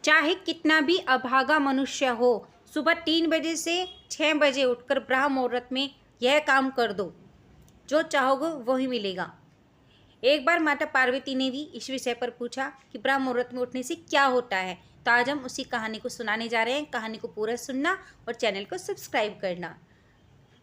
चाहे कितना भी अभागा मनुष्य हो, सुबह 3 बजे से 6 बजे उठकर ब्रह्म मुहूर्त में यह काम कर दो, जो चाहोगे वही मिलेगा। एक बार माता पार्वती ने भी इस विषय पर पूछा कि ब्रह्म मुहूर्त में उठने से क्या होता है। तो आज हम उसी कहानी को सुनाने जा रहे हैं। कहानी को पूरा सुनना और चैनल को सब्सक्राइब करना।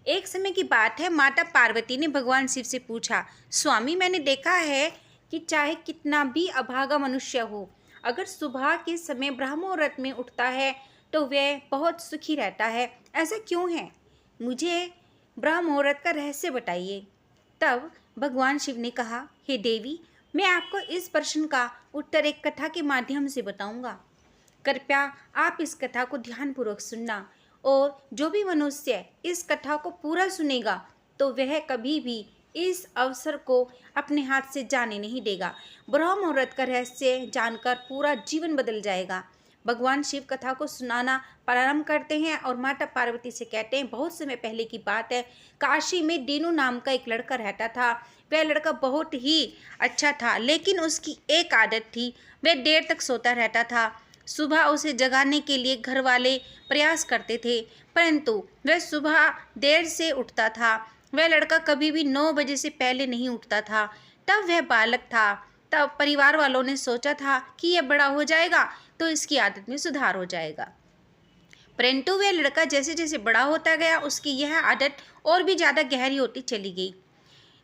एक समय की बात है, माता पार्वती ने भगवान शिव से पूछा, स्वामी मैंने देखा है कि चाहे कितना भी अभागा मनुष्य हो, अगर सुबह के समय ब्रह्म मुहूर्त में उठता है तो वह बहुत सुखी रहता है, ऐसा क्यों है? मुझे ब्रह्म मुहूर्त का रहस्य बताइए। तब भगवान शिव ने कहा, हे देवी, मैं आपको इस प्रश्न का उत्तर एक कथा के माध्यम से बताऊंगा। कृपया आप इस कथा को ध्यानपूर्वक सुनना, और जो भी मनुष्य इस कथा को पूरा सुनेगा तो वह कभी भी इस अवसर को अपने हाथ से जाने नहीं देगा। ब्रह्म मुहूर्त का रहस्य जानकर पूरा जीवन बदल जाएगा। भगवान शिव कथा को सुनाना प्रारंभ करते हैं और माता पार्वती से कहते हैं, बहुत समय पहले की बात है, काशी में दीनू नाम का एक लड़का रहता था। वह लड़का बहुत ही अच्छा था, लेकिन उसकी एक आदत थी, वह देर तक सोता रहता था। सुबह उसे जगाने के लिए घर वाले प्रयास करते थे, परंतु वह सुबह देर से उठता था। वह लड़का कभी भी 9 बजे से पहले नहीं उठता था। तब वह बालक था। तब परिवार वालों ने सोचा था कि यह बड़ा हो जाएगा तो इसकी आदत में सुधार हो जाएगा। परंतु वह लड़का जैसे जैसे बड़ा होता गया, उसकी यह आदत और भी ज़्यादा गहरी होती चली गई।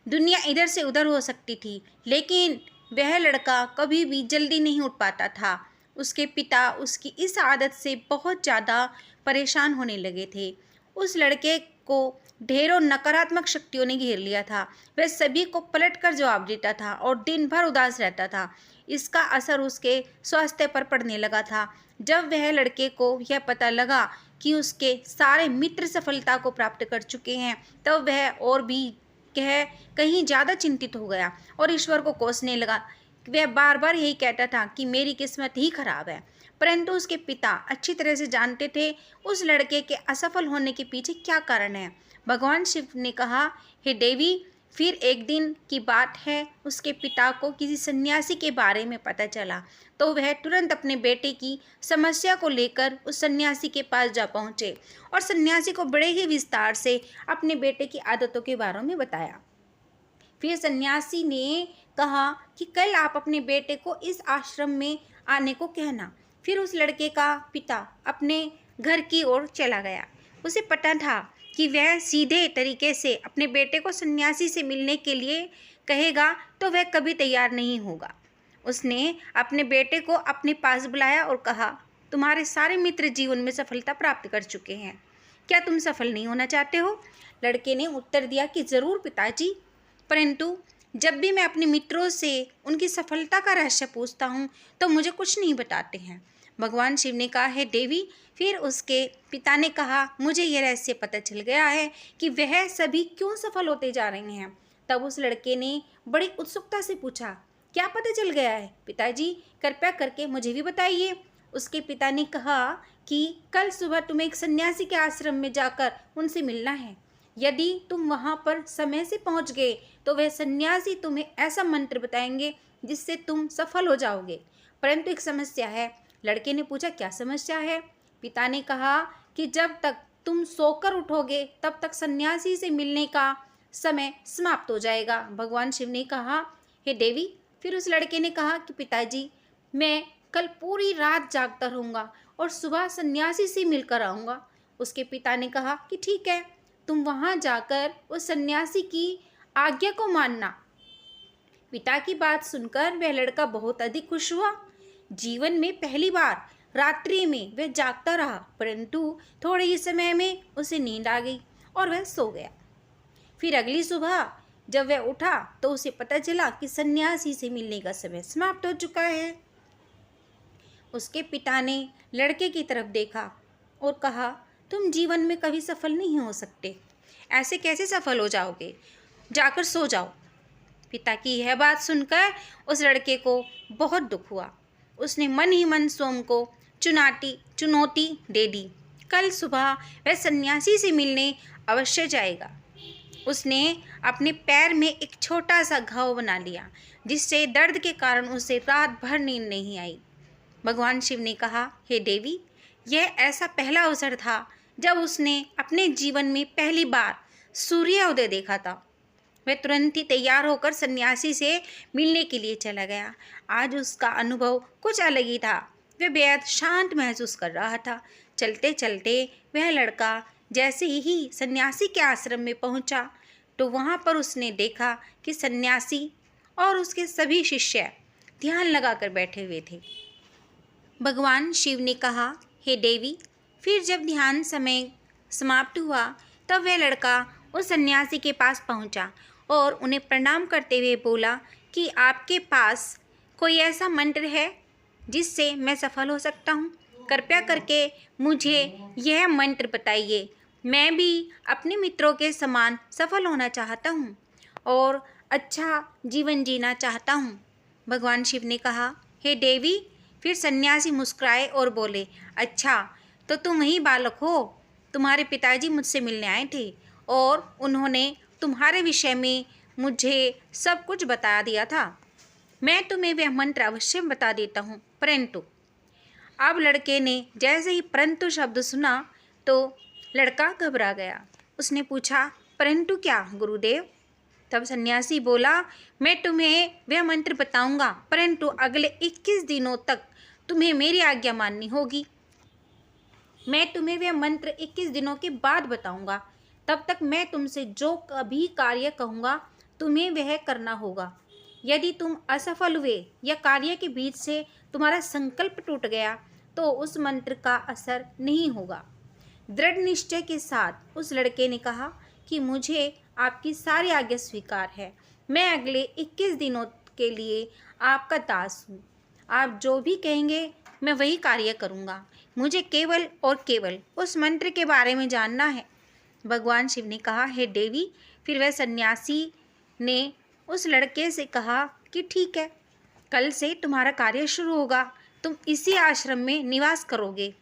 दुनिया इधर से उधर हो सकती थी, लेकिन वह लड़का कभी भी जल्दी नहीं उठ पाता था। उसके पिता उसकी इस आदत से बहुत ज़्यादा परेशान होने लगे थे। उस लड़के को ढेरों नकारात्मक शक्तियों ने घेर लिया था। वह सभी को पलटकर जवाब देता था और दिन भर उदास रहता था। इसका असर उसके स्वास्थ्य पर पड़ने लगा था। जब वह लड़के को यह पता लगा कि उसके सारे मित्र सफलता को प्राप्त कर चुके हैं, तब वह और भी कहीं ज़्यादा चिंतित हो गया और ईश्वर को कोसने लगा। वह बार बार यही कहता था कि मेरी किस्मत ही खराब है। परंतु उसके पिता अच्छी तरह से जानते थे उस लड़के के असफल होने के पीछे क्या कारण है। भगवान शिव ने कहा, हे देवी, फिर एक दिन की बात है, उसके पिता को किसी सन्यासी के बारे में पता चला, तो वह तुरंत अपने बेटे की समस्या को लेकर उस सन्यासी के पास जा पहुँचे और सन्यासी को बड़े ही विस्तार से अपने बेटे की आदतों के बारे में बताया। फिर सन्यासी ने कहा कि कल आप अपने बेटे को इस आश्रम में आने को कहना। फिर उस लड़के का पिता अपने घर की ओर चला गया। उसे पता था कि वह सीधे तरीके से अपने बेटे को सन्यासी से मिलने के लिए कहेगा तो वह कभी तैयार नहीं होगा। उसने अपने बेटे को अपने पास बुलाया और कहा, तुम्हारे सारे मित्र जीवन में सफलता प्राप्त कर चुके हैं, क्या तुम सफल नहीं होना चाहते हो? लड़के ने उत्तर दिया कि ज़रूर पिताजी, परंतु जब भी मैं अपने मित्रों से उनकी सफलता का रहस्य पूछता हूँ तो मुझे कुछ नहीं बताते हैं। भगवान शिव ने कहा, है देवी। फिर उसके पिता ने कहा, मुझे यह रहस्य पता चल गया है कि वह सभी क्यों सफल होते जा रहे हैं। तब उस लड़के ने बड़ी उत्सुकता से पूछा, क्या पता चल गया है पिताजी? कृपया करके मुझे भी बताइए। उसके पिता ने कहा कि कल सुबह तुम्हें एक सन्यासी के आश्रम में जाकर उनसे मिलना है। यदि तुम वहाँ पर समय से पहुँच गए तो वह सन्यासी तुम्हें ऐसा मंत्र बताएंगे जिससे तुम सफल हो जाओगे। परंतु एक समस्या है। लड़के ने पूछा, क्या समस्या है? पिता ने कहा कि जब तक तुम सोकर उठोगे तब तक सन्यासी से मिलने का समय समाप्त हो जाएगा। भगवान शिव ने कहा, हे देवी। फिर उस लड़के ने कहा कि पिताजी, मैं कल पूरी रात जागता रहूँगा और सुबह सन्यासी से मिलकर आऊँगा। उसके पिता ने कहा कि ठीक है, तुम वहाँ जाकर उस सन्यासी की आज्ञा को मानना। पिता की बात सुनकर वह लड़का बहुत अधिक खुश हुआ। जीवन में पहली बार रात्रि में वह जागता रहा, परंतु थोड़े ही समय में उसे नींद आ गई और वह सो गया। फिर अगली सुबह जब वह उठा तो उसे पता चला कि सन्यासी से मिलने का समय समाप्त हो चुका है। उसके पिता ने लड़के की तरफ देखा और कहा, तुम जीवन में कभी सफल नहीं हो सकते, ऐसे कैसे सफल हो जाओगे? जाकर सो जाओ। पिता की यह बात सुनकर उस लड़के को बहुत दुख हुआ। उसने मन ही मन स्वयं को चुनौती दे दी। कल सुबह वह सन्यासी से मिलने अवश्य जाएगा। उसने अपने पैर में एक छोटा सा घाव बना लिया, जिससे दर्द के कारण उसे रात भर नींद नहीं आई। भगवान शिव ने कहा, हे देवी, यह ऐसा पहला अवसर था जब उसने अपने जीवन में पहली बार सूर्योदय देखा था। वह तुरंत ही तैयार होकर सन्यासी से मिलने के लिए चला गया। आज उसका अनुभव कुछ अलग ही था। वह बेहद शांत महसूस कर रहा था। चलते चलते वह लड़का जैसे ही सन्यासी के आश्रम में पहुंचा तो वहां पर उसने देखा कि सन्यासी और उसके सभी शिष्य ध्यान लगाकर बैठे हुए थे। भगवान शिव ने कहा, हे देवी, फिर जब ध्यान समय समाप्त हुआ तब वह लड़का उस सन्यासी के पास पहुंचा और उन्हें प्रणाम करते हुए बोला कि आपके पास कोई ऐसा मंत्र है जिससे मैं सफल हो सकता हूँ? कृपया करके मुझे यह मंत्र बताइए। मैं भी अपने मित्रों के समान सफल होना चाहता हूँ और अच्छा जीवन जीना चाहता हूँ। भगवान शिव ने कहा, हे देवी। फिर सन्यासी मुस्कुराए और बोले, अच्छा, तो तुम वही बालक हो। तुम्हारे पिताजी मुझसे मिलने आए थे और उन्होंने तुम्हारे विषय में मुझे सब कुछ बता दिया था। मैं तुम्हें वह मंत्र अवश्य बता देता हूँ, परंतु। अब लड़के ने जैसे ही परंतु शब्द सुना तो लड़का घबरा गया। उसने पूछा, परंतु क्या गुरुदेव? तब सन्यासी बोला, मैं तुम्हें वह मंत्र बताऊंगा, परंतु अगले 21 दिनों तक तुम्हें मेरी आज्ञा माननी होगी। मैं तुम्हें वह मंत्र 21 दिनों के बाद बताऊंगा। तब तक मैं तुमसे जो कभी कार्य कहूँगा तुम्हें वह करना होगा। यदि तुम असफल हुए या कार्य के बीच से तुम्हारा संकल्प टूट गया तो उस मंत्र का असर नहीं होगा। दृढ़ निश्चय के साथ उस लड़के ने कहा कि मुझे आपकी सारी आज्ञा स्वीकार है। मैं अगले 21 दिनों के लिए आपका दास हूँ। आप जो भी कहेंगे मैं वही कार्य करूँगा। मुझे केवल और केवल उस मंत्र के बारे में जानना है। भगवान शिव ने कहा, हे देवी। फिर वह सन्यासी ने उस लड़के से कहा कि ठीक है, कल से तुम्हारा कार्य शुरू होगा। तुम इसी आश्रम में निवास करोगे।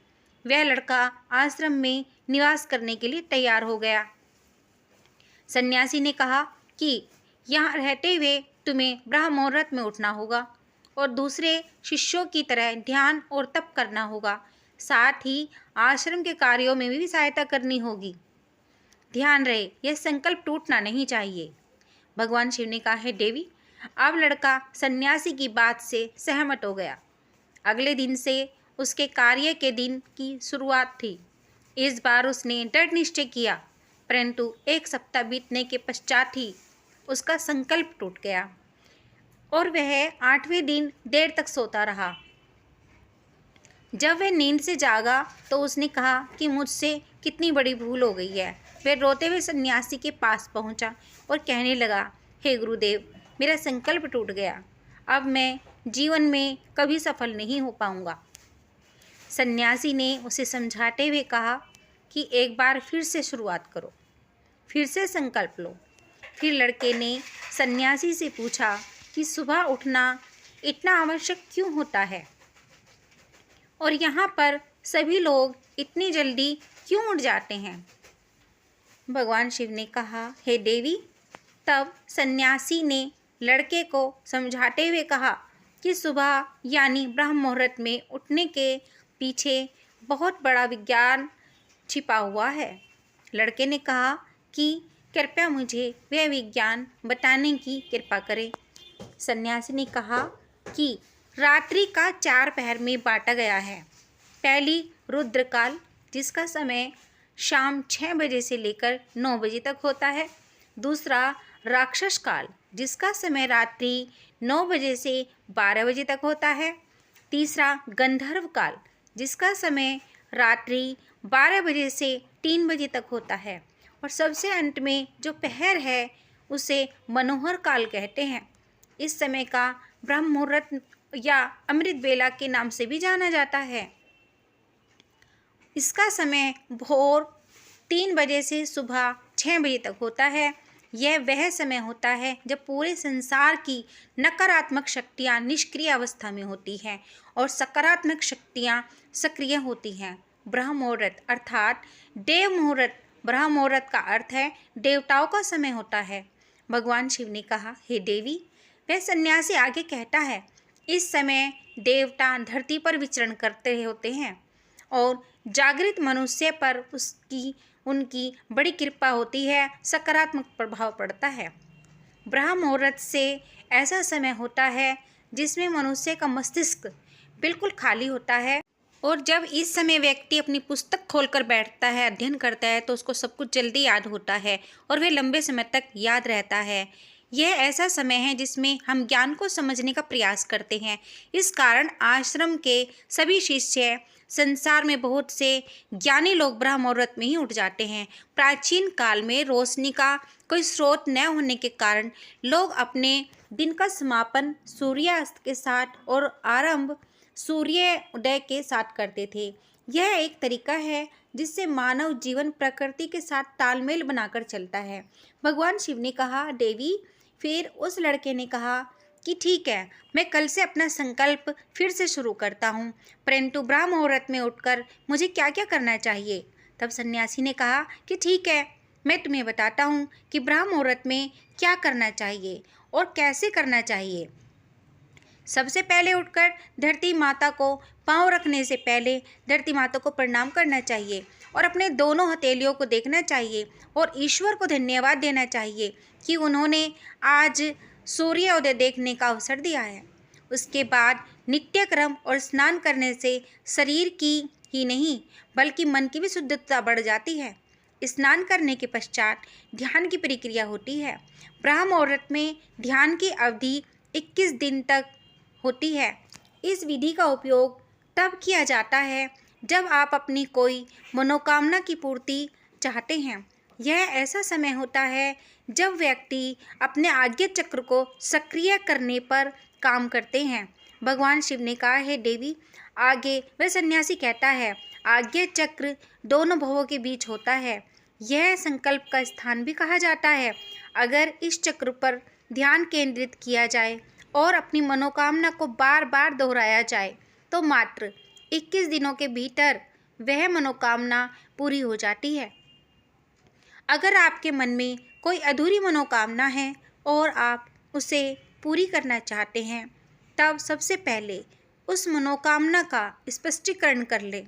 वह लड़का आश्रम में निवास करने के लिए तैयार हो गया। सन्यासी ने कहा कि यहाँ रहते हुए तुम्हें ब्रह्म मुहूर्त में उठना होगा और दूसरे शिष्यों की तरह ध्यान और तप करना होगा। साथ ही आश्रम के कार्यों में भी सहायता करनी होगी। ध्यान रहे, यह संकल्प टूटना नहीं चाहिए। भगवान शिव ने कहा, है देवी। अब लड़का सन्यासी की बात से सहमत हो गया। अगले दिन से उसके कार्य के दिन की शुरुआत थी। इस बार उसने दृढ़ निश्चय किया, परंतु 1 सप्ताह बीतने के पश्चात ही उसका संकल्प टूट गया और वह 8वें दिन देर तक सोता रहा। जब वह नींद से जागा तो उसने कहा कि मुझसे कितनी बड़ी भूल हो गई है। वह रोते हुए सन्यासी के पास पहुंचा और कहने लगा, हे गुरुदेव, मेरा संकल्प टूट गया। अब मैं जीवन में कभी सफल नहीं हो पाऊंगा। सन्यासी ने उसे समझाते हुए कहा कि एक बार फिर से शुरुआत करो, फिर से संकल्प लो। फिर लड़के ने सन्यासी से पूछा कि सुबह उठना इतना आवश्यक क्यों होता है और यहाँ पर सभी लोग इतनी जल्दी क्यों उठ जाते हैं? भगवान शिव ने कहा, हे देवी। तब सन्यासी ने लड़के को समझाते हुए कहा कि सुबह यानी ब्रह्म मुहूर्त में उठने के पीछे बहुत बड़ा विज्ञान छिपा हुआ है। लड़के ने कहा कि कृपया मुझे वह विज्ञान बताने की कृपा करें। सन्यासी ने कहा कि रात्रि का 4 पहर में बांटा गया है। पहली रुद्रकाल, जिसका समय शाम 6 बजे से लेकर 9 बजे तक होता है। दूसरा राक्षस काल, जिसका समय रात्रि 9 बजे से 12 बजे तक होता है। तीसरा गंधर्व काल, जिसका समय रात्रि 12 बजे से 3 बजे तक होता है। और सबसे अंत में जो पहर है उसे मनोहर काल कहते हैं। इस समय का ब्रह्म मुहूर्त या अमृत बेला के नाम से भी जाना जाता है। इसका समय भोर 3 बजे से सुबह 6 बजे तक होता है। यह वह समय होता है जब पूरे संसार की नकारात्मक शक्तियाँ निष्क्रिय अवस्था में होती हैं और सकारात्मक शक्तियाँ सक्रिय होती हैं। ब्रह्म मुहूर्त अर्थात देव मुहूर्त, ब्रह्म मुहूर्त का अर्थ है देवताओं का समय होता है। भगवान शिव ने कहा, हे देवी। वह सन्यासी आगे कहता है, इस समय देवता धरती पर विचरण करते होते हैं और जागृत मनुष्य पर उनकी बड़ी कृपा होती है, सकारात्मक प्रभाव पड़ता है। ब्रह्म मुहूर्त से ऐसा समय होता है जिसमें मनुष्य का मस्तिष्क बिल्कुल खाली होता है और जब इस समय व्यक्ति अपनी पुस्तक खोलकर बैठता है, अध्ययन करता है, तो उसको सब कुछ जल्दी याद होता है और वह लंबे समय तक याद रहता है। यह ऐसा समय है जिसमें हम ज्ञान को समझने का प्रयास करते हैं। इस कारण आश्रम के सभी शिष्य, संसार में बहुत से ज्ञानी लोग ब्रह्म मुहूर्त में ही उठ जाते हैं। प्राचीन काल में रोशनी का कोई स्रोत न होने के कारण लोग अपने दिन का समापन सूर्यास्त के साथ और आरंभ सूर्योदय के साथ करते थे। यह एक तरीका है जिससे मानव जीवन प्रकृति के साथ तालमेल बनाकर चलता है। भगवान शिव ने कहा, देवी। फिर उस लड़के ने कहा कि ठीक है, मैं कल से अपना संकल्प फिर से शुरू करता हूँ, परंतु ब्रह्म मुहूर्त में उठकर मुझे क्या क्या करना चाहिए। तब सन्यासी ने कहा कि ठीक है, मैं तुम्हें बताता हूँ कि ब्रह्म मुहूर्त में क्या करना चाहिए और कैसे करना चाहिए। सबसे पहले उठकर धरती माता को पांव रखने से पहले धरती माता को प्रणाम करना चाहिए और अपने दोनों हथेलियों को देखना चाहिए और ईश्वर को धन्यवाद देना चाहिए कि उन्होंने आज सूर्योदय देखने का अवसर दिया है। उसके बाद नित्यक्रम और स्नान करने से शरीर की ही नहीं बल्कि मन की भी शुद्धता बढ़ जाती है। स्नान करने के पश्चात ध्यान की प्रक्रिया होती है। ब्रह्म मुहूर्त में ध्यान की अवधि 21 दिन तक होती है। इस विधि का उपयोग तब किया जाता है जब आप अपनी कोई मनोकामना की पूर्ति चाहते हैं। यह ऐसा समय होता है जब व्यक्ति अपने आज्ञा चक्र को सक्रिय करने पर काम करते हैं। भगवान शिव ने कहा, है देवी। आगे वह सन्यासी कहता है, आज्ञा चक्र दोनों भवों के बीच होता है। यह संकल्प का स्थान भी कहा जाता है। अगर इस चक्र पर ध्यान केंद्रित किया जाए और अपनी मनोकामना को बार बार दोहराया जाए तो मात्र 21 दिनों के भीतर वह मनोकामना पूरी हो जाती है। अगर आपके मन में कोई अधूरी मनोकामना है और आप उसे पूरी करना चाहते हैं, तब सबसे पहले उस मनोकामना का स्पष्टीकरण कर लें।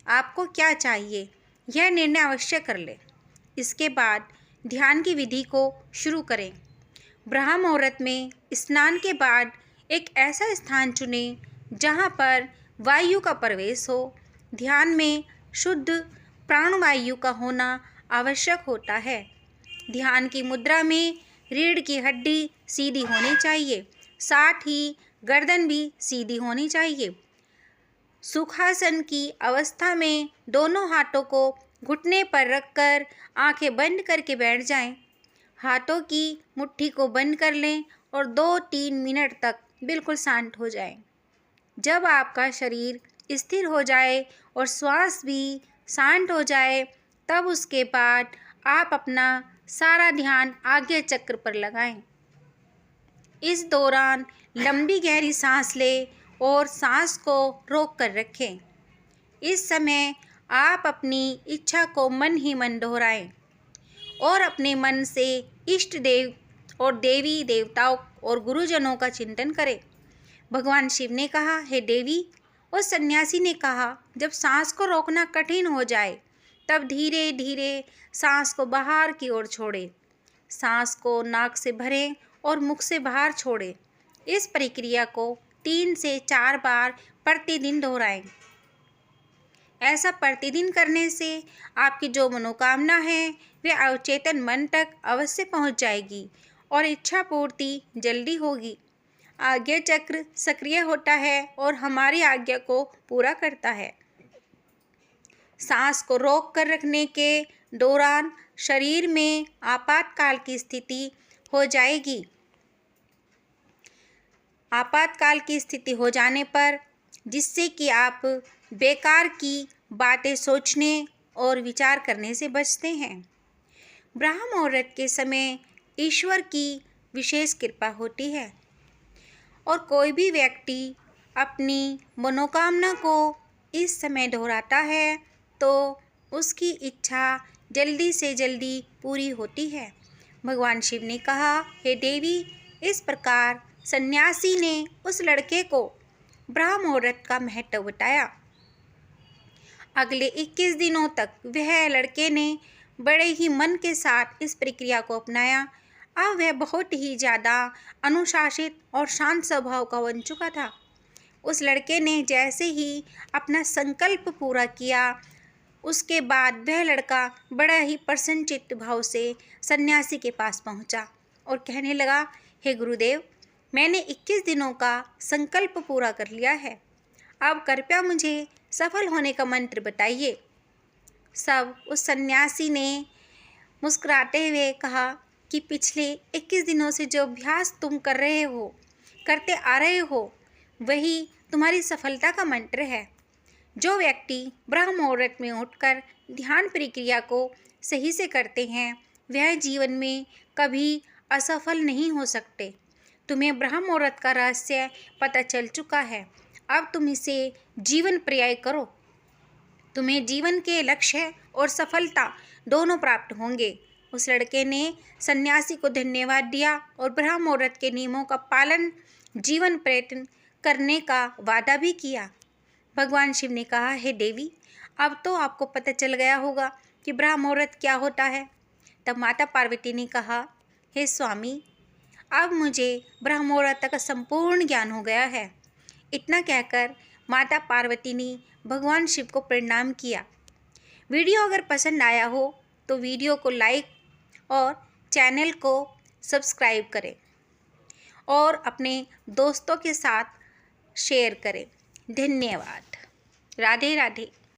आपको क्या चाहिए यह निर्णय अवश्य कर लें। इसके बाद ध्यान की विधि को शुरू करें। ब्रह्म मुहूर्त में स्नान के बाद एक ऐसा स्थान चुनें जहाँ पर वायु का प्रवेश हो। ध्यान में शुद्ध प्राणवायु का होना आवश्यक होता है। ध्यान की मुद्रा में रीढ़ की हड्डी सीधी होनी चाहिए, साथ ही गर्दन भी सीधी होनी चाहिए। सुखासन की अवस्था में दोनों हाथों को घुटने पर रखकर आंखें बंद करके बैठ जाएं। हाथों की मुट्ठी को बंद कर लें और 2-3 मिनट तक बिल्कुल शांत हो जाएं। जब आपका शरीर स्थिर हो जाए और श्वास भी शांत हो जाए, तब उसके बाद आप अपना सारा ध्यान आज्ञा चक्र पर लगाएं। इस दौरान लंबी गहरी सांस लें और सांस को रोक कर रखें। इस समय आप अपनी इच्छा को मन ही मन दोहराएं और अपने मन से इष्ट देव और देवी देवताओं और गुरुजनों का चिंतन करें। भगवान शिव ने कहा, हे देवी। उस सन्यासी ने कहा, जब सांस को रोकना कठिन हो जाए तब धीरे धीरे सांस को बाहर की ओर छोड़ें। सांस को नाक से भरें और मुख से बाहर छोड़ें। इस प्रक्रिया को 3 से 4 बार प्रतिदिन दोहराएं। ऐसा प्रतिदिन करने से आपकी जो मनोकामना है वह अवचेतन मन तक अवश्य पहुंच जाएगी और इच्छा पूर्ति जल्दी होगी। आज्ञा चक्र सक्रिय होता है और हमारी आज्ञा को पूरा करता है। सांस को रोक कर रखने के दौरान शरीर में आपातकाल की स्थिति हो जाएगी। आपातकाल की स्थिति हो जाने पर जिससे कि आप बेकार की बातें सोचने और विचार करने से बचते हैं। ब्रह्म मुहूर्त के समय ईश्वर की विशेष कृपा होती है और कोई भी व्यक्ति अपनी मनोकामना को इस समय दोहराता है तो उसकी इच्छा जल्दी से जल्दी पूरी होती है। भगवान शिव ने कहा, हे देवी। इस प्रकार सन्यासी ने उस लड़के को ब्रह्म मुहूर्त का महत्व बताया। अगले 21 दिनों तक वह लड़के ने बड़े ही मन के साथ इस प्रक्रिया को अपनाया। अब वह बहुत ही ज़्यादा अनुशासित और शांत स्वभाव का बन चुका था। उस लड़के ने जैसे ही अपना संकल्प पूरा किया, उसके बाद वह लड़का बड़ा ही प्रसन्नचित्त भाव से सन्यासी के पास पहुंचा और कहने लगा, हे गुरुदेव, मैंने 21 दिनों का संकल्प पूरा कर लिया है। अब कृपया मुझे सफल होने का मंत्र बताइए। सब उस सन्यासी ने मुस्कुराते हुए कहा कि पिछले 21 दिनों से जो अभ्यास तुम करते आ रहे हो, वही तुम्हारी सफलता का मंत्र है। जो व्यक्ति ब्रह्म मुहूर्त में उठकर ध्यान प्रक्रिया को सही से करते हैं, वह जीवन में कभी असफल नहीं हो सकते। तुम्हें ब्रह्म मुहूर्त का रहस्य पता चल चुका है। अब तुम इसे जीवन पर्याय करो। तुम्हें जीवन के लक्ष्य और सफलता दोनों प्राप्त होंगे। उस लड़के ने सन्यासी को धन्यवाद दिया और ब्रह्म मुहूर्त के नियमों का पालन जीवन प्रयत्न करने का वादा भी किया। भगवान शिव ने कहा, हे देवी, अब तो आपको पता चल गया होगा कि ब्रह्म मुहूर्त क्या होता है। तब माता पार्वती ने कहा, हे स्वामी, अब मुझे ब्रह्म मुहूर्त का संपूर्ण ज्ञान हो गया है। इतना कहकर माता पार्वती ने भगवान शिव को प्रणाम किया। वीडियो अगर पसंद आया हो तो वीडियो को लाइक और चैनल को सब्सक्राइब करें और अपने दोस्तों के साथ शेयर करें। धन्यवाद। राधे राधे।